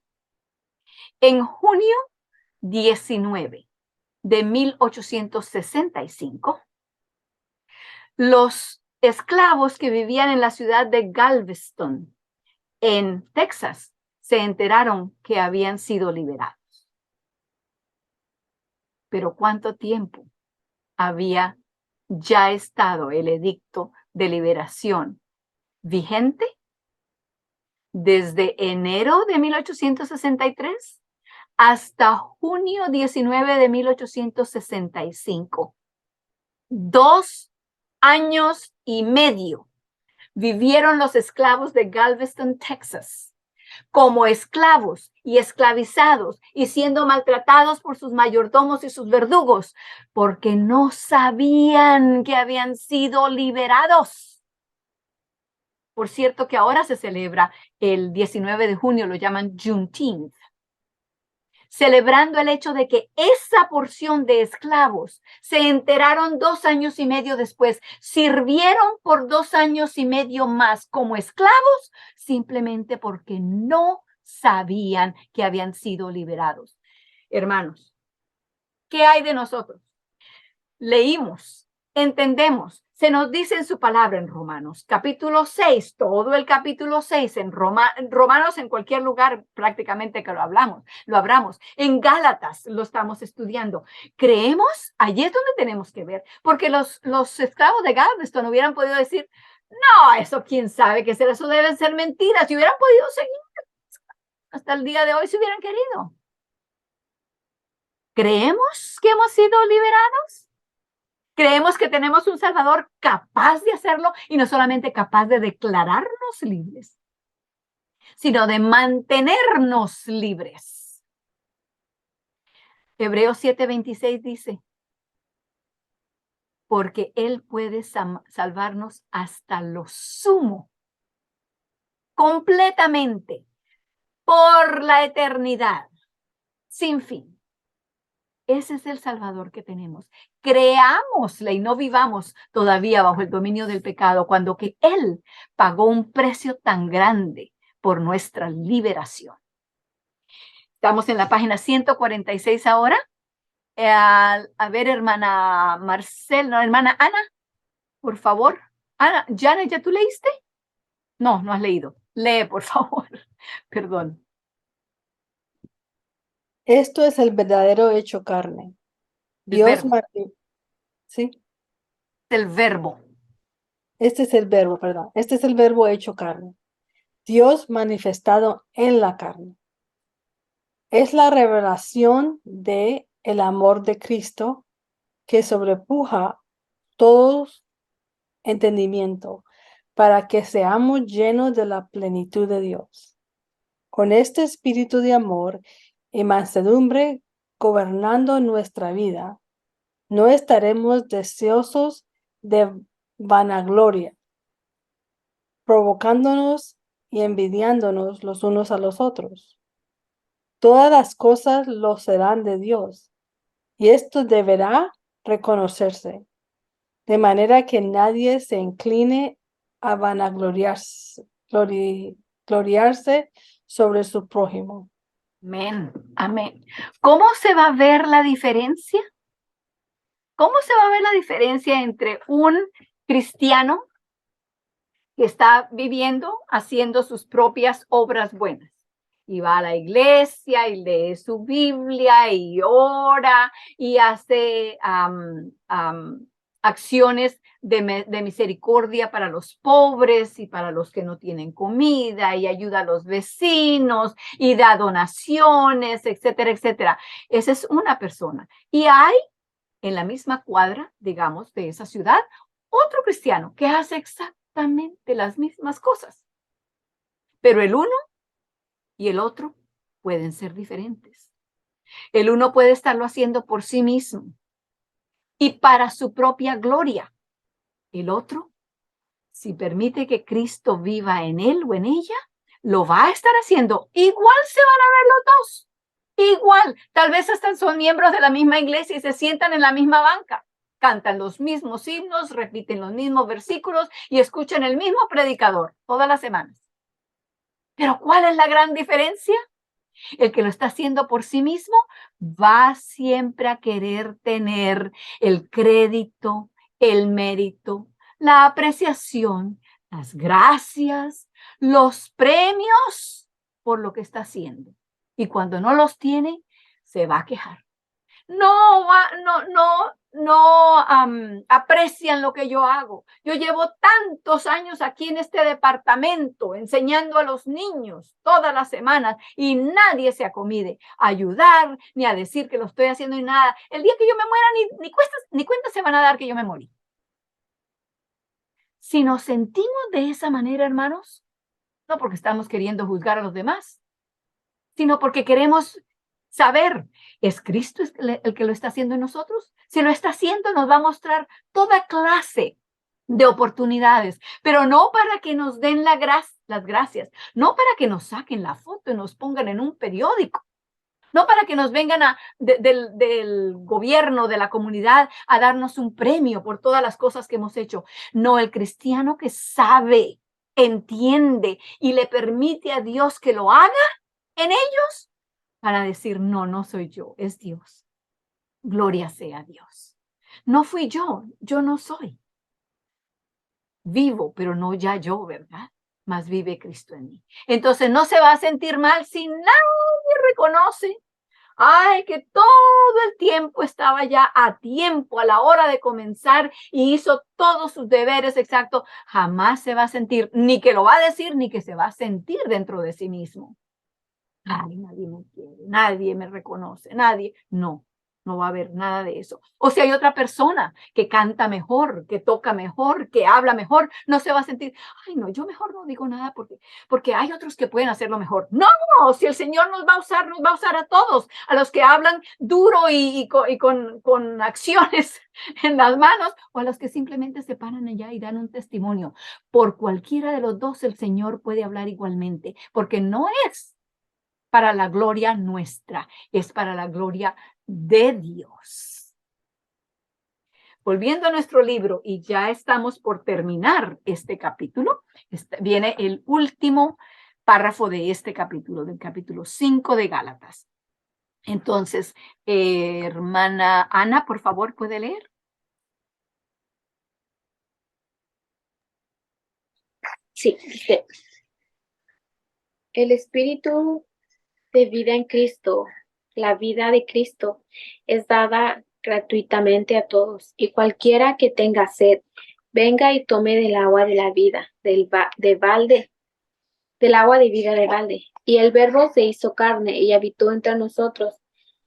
En junio 19 de 1865, los esclavos que vivían en la ciudad de Galveston, en Texas, se enteraron que habían sido liberados. Pero ¿cuánto tiempo había ya estado el edicto de liberación vigente? Desde enero de 1863 hasta junio 19 de 1865. 2 años y medio vivieron los esclavos de Galveston, Texas, como esclavos y esclavizados y siendo maltratados por sus mayordomos y sus verdugos, porque no sabían que habían sido liberados. Por cierto que ahora se celebra el 19 de junio, lo llaman Juneteenth, celebrando el hecho de que esa porción de esclavos se enteraron 2 años y medio después, sirvieron por 2 años y medio más como esclavos, simplemente porque no sabían que habían sido liberados. Hermanos, ¿qué hay de nosotros? Leímos, entendemos, se nos dice en su palabra en Romanos, capítulo 6, todo el capítulo 6, en Romanos en cualquier lugar prácticamente que lo abramos, en Gálatas lo estamos estudiando. ¿Creemos? Allí es donde tenemos que ver, porque los esclavos de Galveston hubieran podido decir, no, eso quién sabe qué será, eso deben ser mentiras, y hubieran podido seguir hasta el día de hoy si hubieran querido. ¿Creemos que hemos sido liberados? Creemos que tenemos un Salvador capaz de hacerlo y no solamente capaz de declararnos libres, sino de mantenernos libres. Hebreos 7:26 dice, porque Él puede salvarnos hasta lo sumo, completamente, por la eternidad, sin fin. Ese es el Salvador que tenemos. Creámosle y no vivamos todavía bajo el dominio del pecado, cuando que Él pagó un precio tan grande por nuestra liberación. Estamos en la página 146 ahora. A ver, hermana Marcel, no, hermana Ana, por favor. Ana, Janet, ¿ya tú leíste? No, no has leído. Lee, por favor. Perdón. Esto es el verdadero hecho carne. Dios, ¿sí? El verbo. Este es el verbo, perdón. Este es el verbo hecho carne. Dios manifestado en la carne. Es la revelación de el amor de Cristo que sobrepuja todo entendimiento para que seamos llenos de la plenitud de Dios. Con este espíritu de amor y mansedumbre gobernando nuestra vida, no estaremos deseosos de vanagloria, provocándonos y envidiándonos los unos a los otros. Todas las cosas lo serán de Dios, y esto deberá reconocerse, de manera que nadie se incline a vanagloriarse gloriarse sobre su prójimo. Amén, amén. ¿Cómo se va a ver la diferencia? ¿Cómo se va a ver la diferencia entre un cristiano que está viviendo, haciendo sus propias obras buenas? Y va a la iglesia y lee su Biblia y ora y hace acciones de misericordia para los pobres y para los que no tienen comida y ayuda a los vecinos y da donaciones, etcétera, etcétera. Esa es una persona. Y hay en la misma cuadra, digamos, de esa ciudad, otro cristiano que hace exactamente las mismas cosas. Pero el uno y el otro pueden ser diferentes. El uno puede estarlo haciendo por sí mismo y para su propia gloria. El otro, si permite que Cristo viva en él o en ella, lo va a estar haciendo. Igual se van a ver los dos. Igual, tal vez hasta son miembros de la misma iglesia y se sientan en la misma banca. Cantan los mismos himnos, repiten los mismos versículos y escuchan el mismo predicador todas las semanas. Pero ¿cuál es la gran diferencia? El que lo está haciendo por sí mismo va siempre a querer tener el crédito, el mérito, la apreciación, las gracias, los premios por lo que está haciendo. Y cuando no los tiene, se va a quejar. No aprecian lo que yo hago. Yo llevo tantos años aquí en este departamento enseñando a los niños todas las semanas y nadie se acomide a ayudar ni a decir que lo estoy haciendo y nada. El día que yo me muera ni cuenta se van a dar que yo me morí. Si nos sentimos de esa manera, hermanos, no porque estamos queriendo juzgar a los demás, sino porque queremos saber, ¿es Cristo el que lo está haciendo en nosotros? Si lo está haciendo, nos va a mostrar toda clase de oportunidades, pero no para que nos den las gracias, no para que nos saquen la foto y nos pongan en un periódico, no para que nos vengan del gobierno, de la comunidad, a darnos un premio por todas las cosas que hemos hecho. No, el cristiano que sabe, entiende y le permite a Dios que lo haga en ellos, para decir, no, no soy yo, es Dios. Gloria sea a Dios. No fui yo no soy. Vivo, pero no ya yo, ¿verdad? Más vive Cristo en mí. Entonces no se va a sentir mal si nadie reconoce. Ay, que todo el tiempo estaba ya a tiempo, a la hora de comenzar y hizo todos sus deberes exactos. Jamás se va a sentir, ni que lo va a decir, ni que se va a sentir dentro de sí mismo. Ay, nadie me quiere, nadie me reconoce, nadie. No, no va a haber nada de eso. O si hay otra persona que canta mejor, que toca mejor, que habla mejor, no se va a sentir, ay, no, yo mejor no digo nada porque hay otros que pueden hacerlo mejor. No, si el Señor nos va a usar a todos, a los que hablan duro y con acciones en las manos, o a los que simplemente se paran allá y dan un testimonio. Por cualquiera de los dos, el Señor puede hablar igualmente, porque no es para la gloria nuestra, es para la gloria de Dios. Volviendo a nuestro libro, y ya estamos por terminar este capítulo, viene el último párrafo de este capítulo, del capítulo 5 de Gálatas. Entonces, hermana Ana, por favor, ¿puede leer? Sí, dice, el Espíritu de vida en Cristo, la vida de Cristo es dada gratuitamente a todos, y cualquiera que tenga sed, venga y tome del agua de la vida, del agua de vida de balde. Y el Verbo se hizo carne y habitó entre nosotros,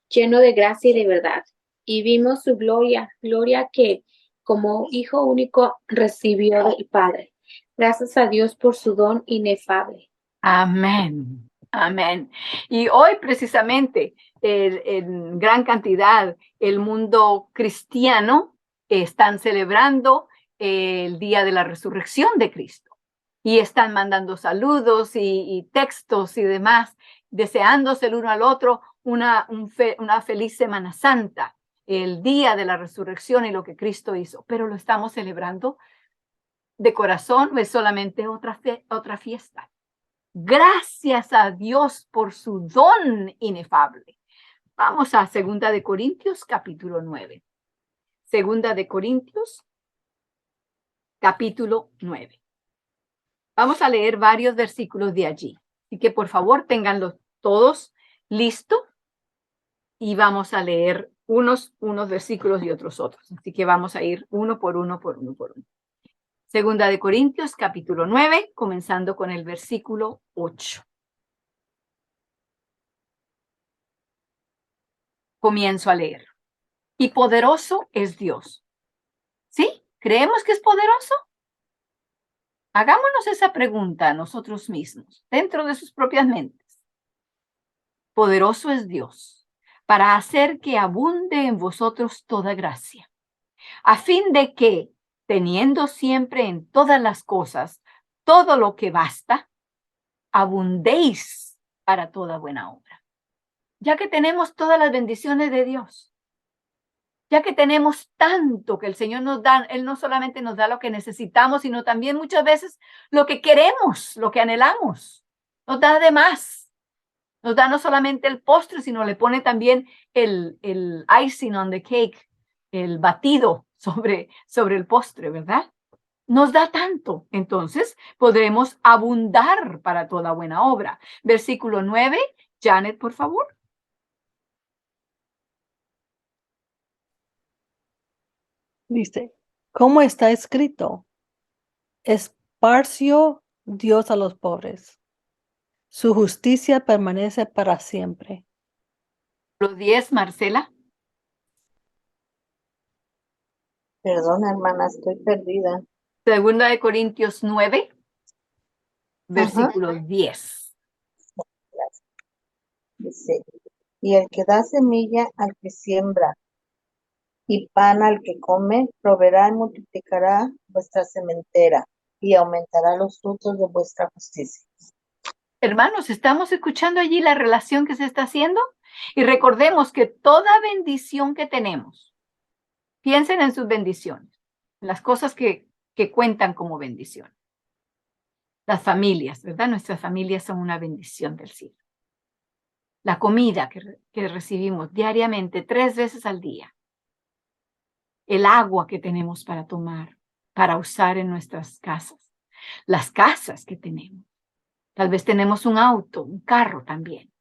lleno de gracia y de verdad. Y vimos su gloria, gloria que como Hijo único recibió del Padre. Gracias a Dios por su don inefable. Amén. Amén. Y hoy precisamente en gran cantidad el mundo cristiano están celebrando el día de la resurrección de Cristo y están mandando saludos y textos y demás, deseándose el uno al otro una feliz Semana Santa, el día de la resurrección y lo que Cristo hizo, pero lo estamos celebrando de corazón, es solamente otra fiesta. Gracias a Dios por su don inefable. Vamos a 2 de Corintios, capítulo 9. 2 de Corintios, capítulo 9. Vamos a leer varios versículos de allí. Así que por favor, ténganlos todos listos y vamos a leer unos versículos y otros. Así que vamos a ir uno por uno. Segunda de Corintios, capítulo 9, comenzando con el versículo 8. Comienzo a leer. Y poderoso es Dios. ¿Sí? ¿Creemos que es poderoso? Hagámonos esa pregunta a nosotros mismos, dentro de sus propias mentes. Poderoso es Dios para hacer que abunde en vosotros toda gracia, a fin de que, teniendo siempre en todas las cosas todo lo que basta, abundéis para toda buena obra. Ya que tenemos todas las bendiciones de Dios, ya que tenemos tanto que el Señor nos da, Él no solamente nos da lo que necesitamos, sino también muchas veces lo que queremos, lo que anhelamos. Nos da de más. Nos da no solamente el postre, sino le pone también el icing on the cake, el batido sobre el postre, ¿verdad? Nos da tanto. Entonces podremos abundar para toda buena obra. Versículo 9, Janet, por favor. Dice, ¿cómo está escrito? Esparció Dios a los pobres. Su justicia permanece para siempre. Los 10, Marcela. Perdona, hermana, estoy perdida. 2 de Corintios 9. versículo 10. Dice, y el que da semilla al que siembra y pan al que come, proveerá y multiplicará vuestra sementera y aumentará los frutos de vuestra justicia. Hermanos, ¿estamos escuchando allí la relación que se está haciendo? Y recordemos que toda bendición que tenemos, piensen en sus bendiciones, las cosas que cuentan como bendición. Las familias, ¿verdad? Nuestras familias son una bendición del cielo. La comida que recibimos diariamente, 3 veces al día. El agua que tenemos para tomar, para usar en nuestras casas. Las casas que tenemos. Tal vez tenemos un auto, un carro también.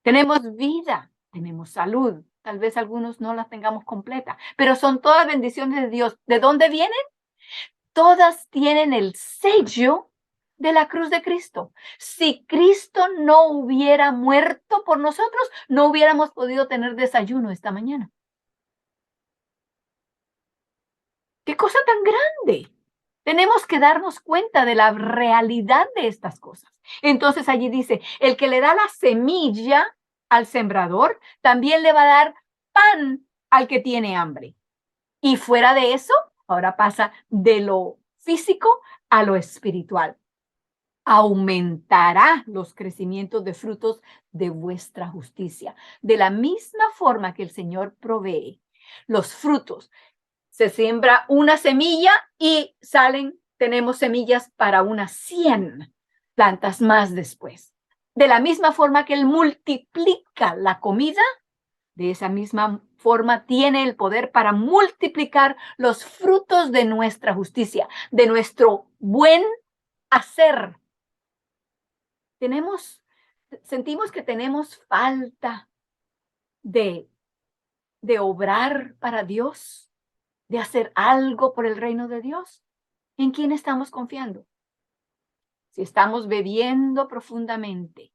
Tenemos vida, tenemos salud. Tal vez algunos no las tengamos completa, pero son todas bendiciones de Dios. ¿De dónde vienen? Todas tienen el sello de la cruz de Cristo. Si Cristo no hubiera muerto por nosotros, no hubiéramos podido tener desayuno esta mañana. ¡Qué cosa tan grande! Tenemos que darnos cuenta de la realidad de estas cosas. Entonces allí dice, el que le da la semilla al sembrador, también le va a dar pan al que tiene hambre. Y fuera de eso, ahora pasa de lo físico a lo espiritual. Aumentará los crecimientos de frutos de vuestra justicia. De la misma forma que el Señor provee los frutos. Se siembra una semilla y tenemos semillas para unas 100 plantas más después. De la misma forma que Él multiplica la comida, de esa misma forma tiene el poder para multiplicar los frutos de nuestra justicia, de nuestro buen hacer. Sentimos que tenemos falta de obrar para Dios, de hacer algo por el reino de Dios. ¿En quién estamos confiando? Si estamos bebiendo profundamente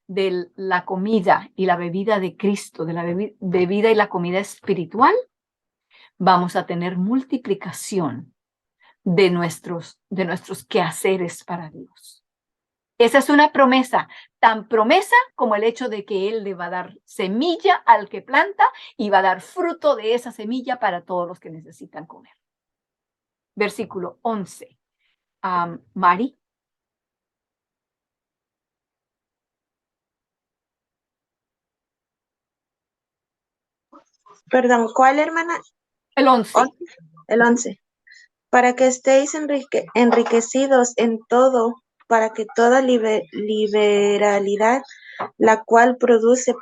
de la comida y la bebida de Cristo, de la bebida y la comida espiritual, vamos a tener multiplicación de nuestros quehaceres para Dios. Esa es una promesa, tan promesa como el hecho de que Él le va a dar semilla al que planta y va a dar fruto de esa semilla para todos los que necesitan comer. Versículo 11. Mari. Perdón, ¿cuál, hermana? El 11. El 11. Para que estéis enriquecidos en todo, para que toda liberalidad, la cual produce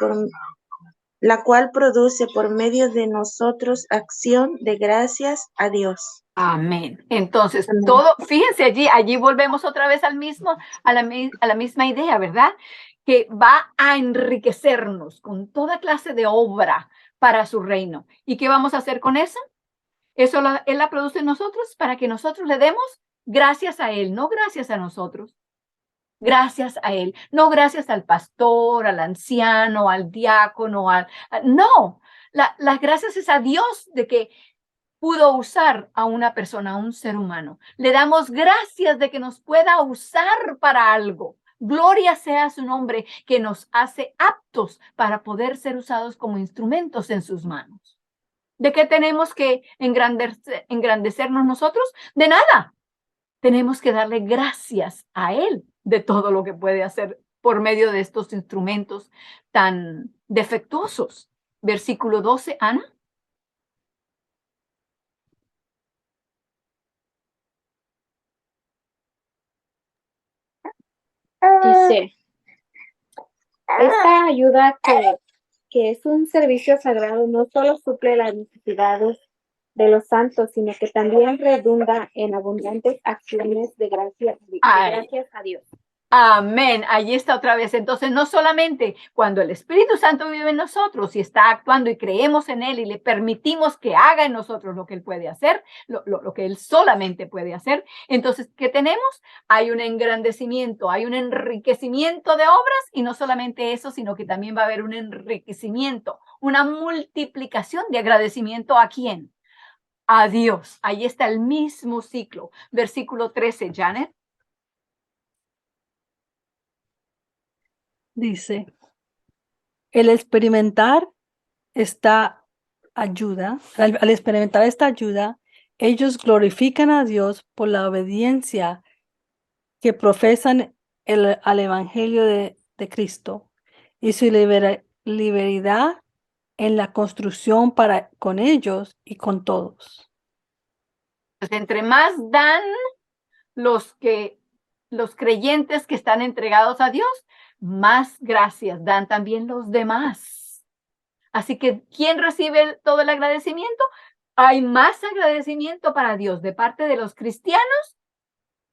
por medio de nosotros acción de gracias a Dios. Amén. Entonces, Amén. fíjense allí volvemos otra vez a la misma idea, ¿verdad? Que va a enriquecernos con toda clase de obra para su reino. ¿Y qué vamos a hacer con eso? Él la produce en nosotros para que nosotros le demos gracias a Él, no gracias a nosotros. Gracias a Él, no gracias al pastor, al anciano, al diácono, no, las gracias es a Dios de que pudo usar a una persona, a un ser humano. Le damos gracias de que nos pueda usar para algo. Gloria sea su nombre que nos hace aptos para poder ser usados como instrumentos en sus manos. ¿De qué tenemos que engrandecernos nosotros? De nada. Tenemos que darle gracias a Él de todo lo que puede hacer por medio de estos instrumentos tan defectuosos. Versículo 12, Ana. Dice, esta ayuda que es un servicio sagrado no solo suple las necesidades de los santos, sino que también redunda en abundantes acciones de gracias a Dios. Amén. Allí está otra vez. Entonces, no solamente cuando el Espíritu Santo vive en nosotros y está actuando y creemos en Él y le permitimos que haga en nosotros lo que Él puede hacer, lo que Él solamente puede hacer. Entonces, ¿qué tenemos? Hay un engrandecimiento, hay un enriquecimiento de obras y no solamente eso, sino que también va a haber un enriquecimiento, una multiplicación de agradecimiento ¿a quién? A Dios. Ahí está el mismo ciclo. Versículo 13, Janet. dice, el experimentar esta ayuda, al experimentar esta ayuda, ellos glorifican a Dios por la obediencia que profesan al Evangelio de Cristo y su liberalidad en la construcción para con ellos y con todos. Pues entre más dan los creyentes que están entregados a Dios, más gracias dan también los demás. Así que, ¿quién recibe todo el agradecimiento? Hay más agradecimiento para Dios de parte de los cristianos,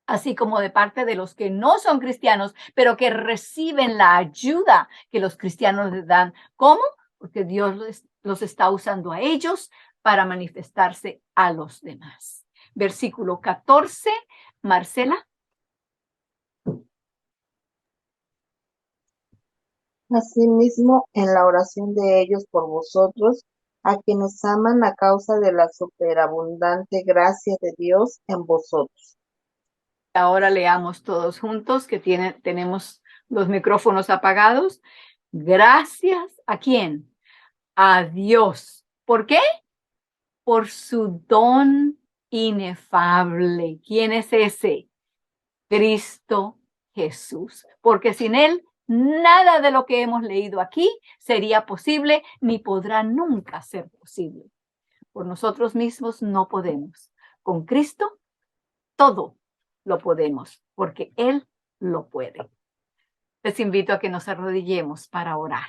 así como de parte de los que no son cristianos, pero que reciben la ayuda que los cristianos les dan. ¿Cómo? Porque Dios los está usando a ellos para manifestarse a los demás. Versículo 14, Marcela. Asimismo, en la oración de ellos por vosotros, a quienes aman a causa de la superabundante gracia de Dios en vosotros. Ahora leamos todos juntos que tenemos los micrófonos apagados. Gracias, ¿a quién? A Dios. ¿Por qué? Por su don inefable. ¿Quién es ese? Cristo Jesús. Porque sin Él, nada de lo que hemos leído aquí sería posible, ni podrá nunca ser posible. Por nosotros mismos no podemos. Con Cristo, todo lo podemos, porque Él lo puede. Les invito a que nos arrodillemos para orar.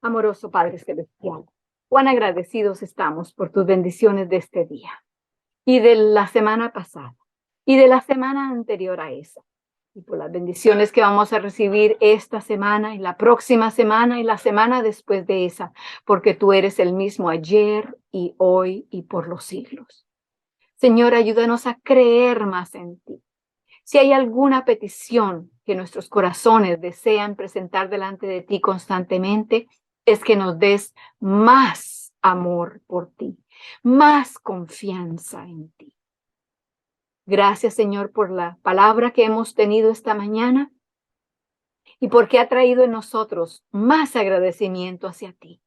Amoroso Padre Celestial, cuán agradecidos estamos por tus bendiciones de este día y de la semana pasada y de la semana anterior a esa, y por las bendiciones que vamos a recibir esta semana y la próxima semana y la semana después de esa, porque tú eres el mismo ayer y hoy y por los siglos. Señor, ayúdanos a creer más en ti. Si hay alguna petición que nuestros corazones desean presentar delante de ti constantemente, es que nos des más amor por ti, más confianza en ti. Gracias, Señor, por la palabra que hemos tenido esta mañana y porque ha traído en nosotros más agradecimiento hacia ti.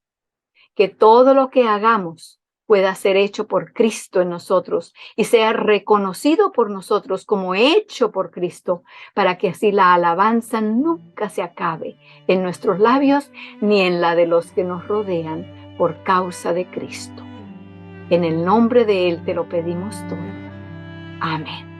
Que todo lo que hagamos pueda ser hecho por Cristo en nosotros y sea reconocido por nosotros como hecho por Cristo, para que así la alabanza nunca se acabe en nuestros labios ni en la de los que nos rodean por causa de Cristo. En el nombre de Él te lo pedimos todo. Amén.